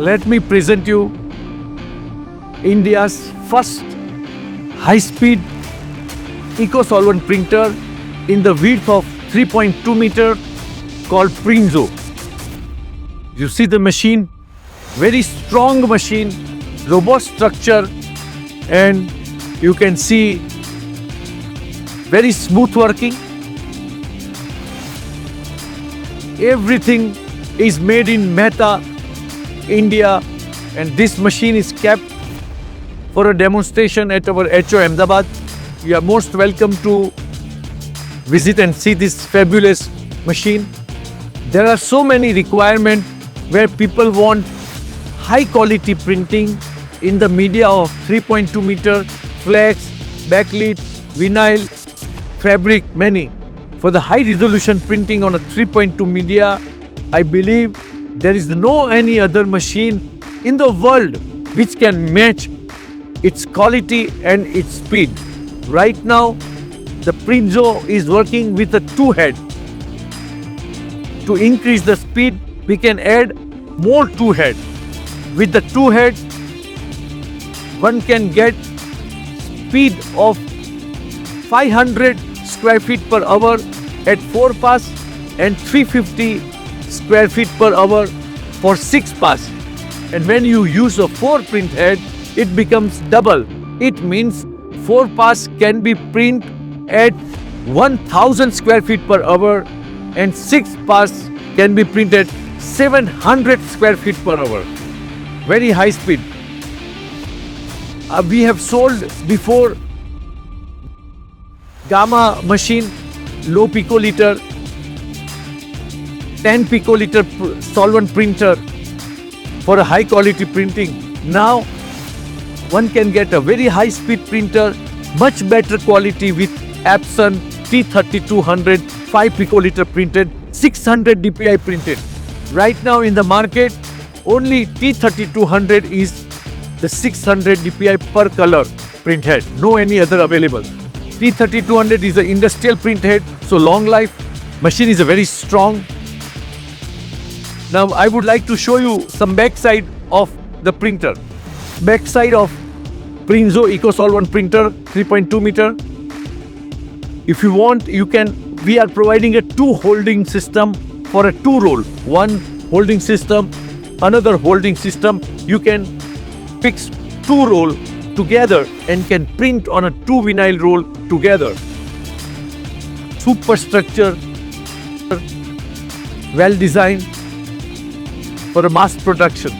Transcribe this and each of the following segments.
let me present you India's first high-speed eco-solvent printer in the width of 3.2 meter called Prinzo. You see the machine, very strong machine, robust structure, and you can see very smooth working. Everything is made in Mehta, India, and this machine is kept for a demonstration at our HO Ahmedabad. You are most welcome to visit and see this fabulous machine. There are so many requirements where people want high quality printing in the media of 3.2 meter, flex, backlit, vinyl, fabric, many. For the high resolution printing on a 3.2 media, I believe there is no any other machine in the world which can match its quality and its speed. Right now, the Prinzo is working with a 2-head. To increase the speed, we can add more 2-head. With the 2-head, one can get speed of 500 square feet per hour at 4 pass and 350 square feet per hour for 6 pass. And when you use a 4 print head, it becomes double. It means 4 pass can be print at 1000 square feet per hour and 6 pass can be printed 700 square feet per hour. Very high speed. We have sold before Gamma machine, low picoliter, 10 picoliter solvent printer for a high quality printing. Now one can get a very high speed printer, much better quality with Epson T3200 5 picoliter printed, 600 DPI printed. Right now in the market, only T3200 is the 600 DPI per color print head, no any other available. T3200 is an industrial print head, so long life. Machine is a very strong. Now I would like to show you some backside of the printer. Backside of Prinzo eco-solvent printer, 3.2 meter. If you want, you can. We are providing a 2 holding system for a 2 roll. One holding system, another holding system. You can fix 2 roll together and can print on a 2 vinyl roll together. Superstructure, well designed for a mass production.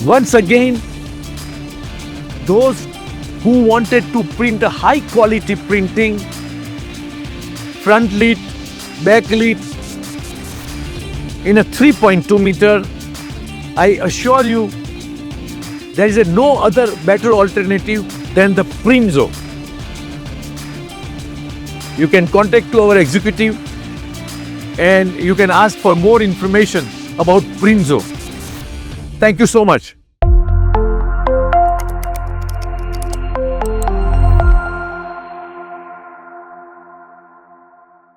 Once again, those who wanted to print a high quality printing, front lit, back lit in a 3.2 meter, I assure you there is no other better alternative than the Prinzo. You can contact to our executive and you can ask for more information about Prinzo. Thank you so much.